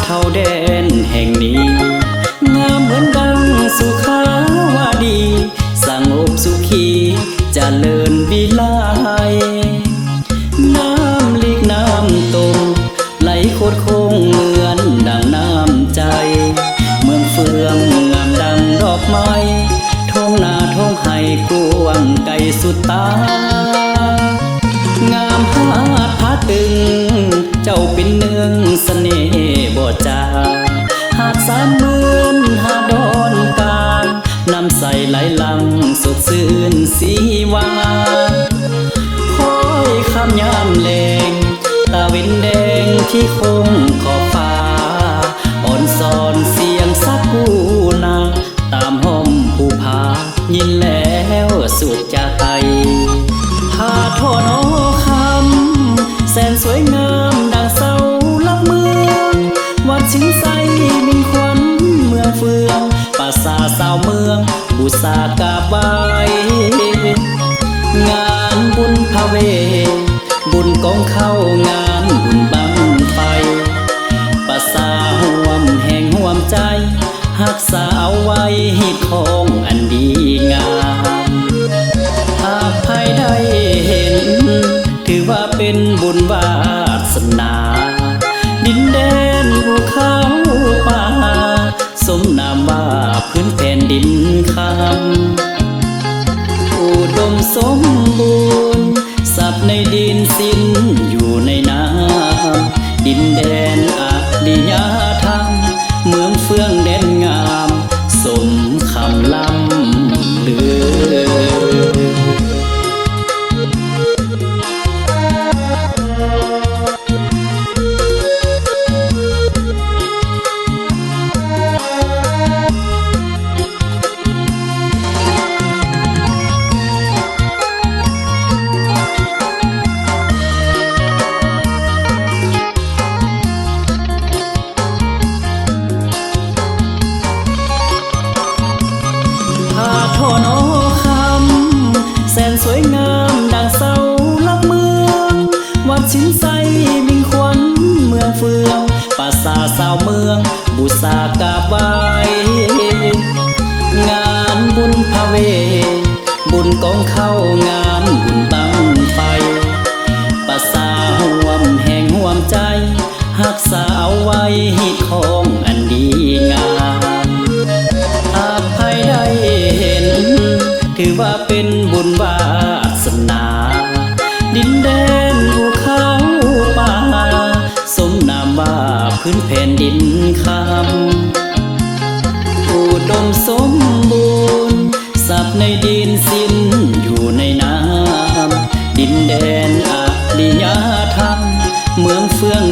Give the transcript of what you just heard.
เท่าแดนแห่งนี้งามเหมือนดังสุขาวาดีสงบสุขีเจริญวิไลน้ำลิกน้ำตมไหลโคตรคงเหมือนดังน้ำใจเมืองเฟืองงามดังดอกไม้ท้องนาท้องไห้กวางไกลสุดตางามหาดผาตึงเจ้าเป็นเนืองเสน่ห์บ่จาหาดสามหมื่นหาดดอนกาลน้ำใสไหลหลังสดชื่นสีวาคอยคำยามแลงตาเว้นแดงที่คงขอบฟ้าอ่อนสอนเสียงสักกูนาตามห้อมภูผายินแล้วสุดใจพาทอน้อคำแสนสวยงามดังเสาหลักเมืองวัดชิงไซมิ่งขวัญเมืองเฟืองป่าสาสาวเมืองอุตสาหกาบายงานบุญพระเวทบุญกองเข้างานบุญบังไฟป่าสาห่วมแห่งห่วมใจหักษาเอาไว้ให้ของอันดีงามหากใครได้เห็นถือว่าเป็นบุญวาสนาดินแดนภูเขาป่าสมนามว่าพื้นแผ่นดินคำอุดมสมบูรณ์สับในดินสิ้นอยู่ในน้ำดินแดนอริยธรรมเมืองเฟื่องแดนงามสมคำล่ำลือทอน้อคำแสนสวยงามดังเสาหลักเมืองวัดชินไซมิ่งขวัญเมืองเฟืองป่าสาสาวเมืองบุษากาบายงานบุญพระเวทบุญกองเข้างานบุญบังไฟป่าสาห่วมแห่งห่วมใจหักษาเอาไว้ให้ของอันดีงามหากใครได้เห็นถือว่าเป็นบุญวาสนาดินแดนภูเขาป่าสมนามว่าพื้นแผ่นดินคำอุดมสมบูรณ์สับในดินสิ้นอยู่ในน้ำดินแดนอริยธรรมเมืองเฟื่อง